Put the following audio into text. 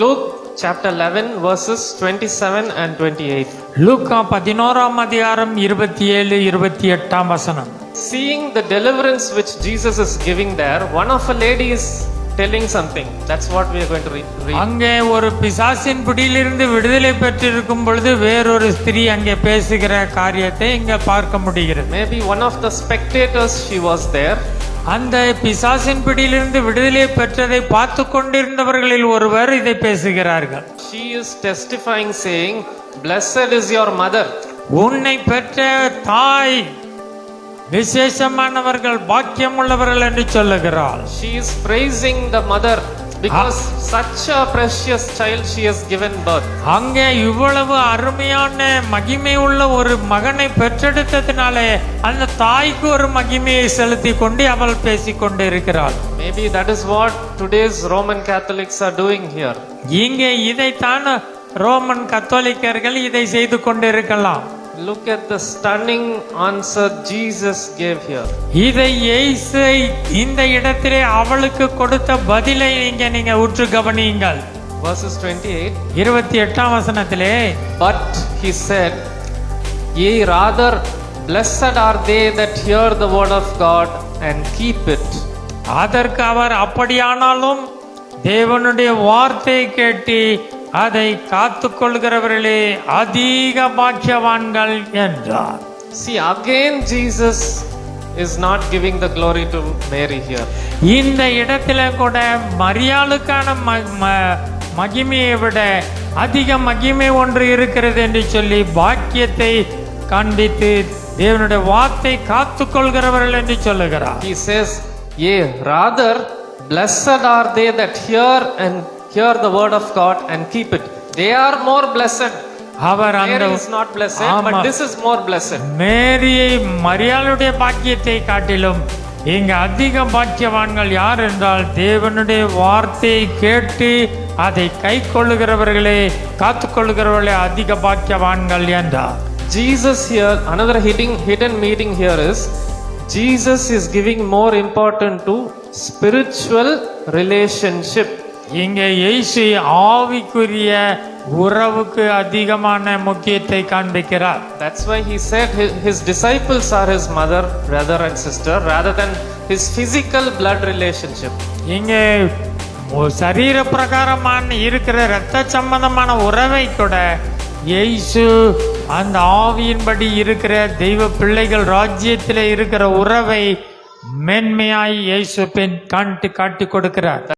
Luke chapter 11 verses 27 and 28. லூக்கா 11ஆம் அதிகாரம் 27-28ஆம் வசனம். Seeing the deliverance which Jesus is giving there, one of a lady is telling something. That's what we are going to read. அங்கே ஒரு பிசாசின் பிடியிலிருந்து விடுதலை பெற்றிருக்கும் பொழுது வேறொரு ஸ்திரீ அங்கே பேசுகிற காரியத்தை இங்கே பார்க்க முடிகிறது. Maybe one of the spectators, she was there. அந்த பிசாசின் பிடியிலிருந்து விடுதலை பெற்றதை பார்த்து கொண்டிருந்தவர்களில் ஒருவர் இதை பேசுகிறார்கள். She is testifying saying, "Blessed is your mother." உன்னை பெற்ற தாய் விசேஷமானவர்கள், பாக்கியம் உள்ளவர்கள் என்று சொல்லுகிறாள். She is praising the mother because such a precious child she has given birth. அங்கே இவ்வளவு அருமையான மகிமை உள்ள ஒரு மகனை பெற்றெடுத்ததினாலே அந்த தாய்க்கு ஒரு மகிமையை செலுத்தி கொண்டு அவள் பேசிக்கொண்டு இருக்கிறாள். Maybe that is what today's Roman Catholics are doing here. இங்கே இதைத்தான் ரோமன் கத்தோலிக்கர்கள் இதை செய்து கொண்டிருக்கலாம். Look at the stunning answer Jesus gave here. இதை இயேசு இந்த இடத்திலே அவளுக்கு கொடுத்த பதிலை நீங்க உற்று கவனியுங்கள். Verses 28. 28ஆம் வசனத்திலே, But he said, "Ye rather blessed are they that hear the word of God and keep it." அதற்கு அவர், அப்படியானாலும் தேவனுடைய வார்த்தை கேட்டு அதை காத்து கொள்கிறவர்களே அதிக பாக்கியவான்கள் என்றார். See, again Jesus is not giving the glory to Mary here. இந்த இடத்துல கூட மரியாளுக்கான மகிமையை விட அதிக மகிமை ஒன்று இருக்கிறது என்று சொல்லி பாக்கியத்தை காண்பித்து தேவனுடைய வார்த்தை காத்து கொள்கிறவர்கள் என்று சொல்லுகிறார். He says, "Yea, rather blessed are they that hear the word of God and keep it." They are more blessed. Our Mary is not blessed, but this is more blessed. மேரியை மரியாளுடைய பாக்கியத்தை காட்டிலும் இங்க அதிக பாக்கியவான்கள் யார் என்றால் தேவனுடைய வார்த்தையை கேட்டு அதை கை கொள்ளுகிறவர்களே, காத்து கொள்ளுகிறவர்களே அதிக பாக்கியவான்கள் என்றார். Jesus here, another hidden meaning here is, Jesus is giving more importance to spiritual relationship. இங்கே இயேசு ஆவிக்குரிய உறவுக்கு அதிகமான முக்கியத்தை காண்பிக்கிறார். That's why he said his disciples are his mother, brother and sister rather than his physical blood relationship. இங்கே சரீர பிரகாரமான இருக்கிற இரத்த சம்பந்தமான உறவை கூட இயேசு அந்த ஆவியின்படி இருக்கிற தெய்வ பிள்ளைகள் ராஜ்யத்தில் இருக்கிற உறவை மேன்மையாய் இயேசு காட்டி கொடுக்கிறார்.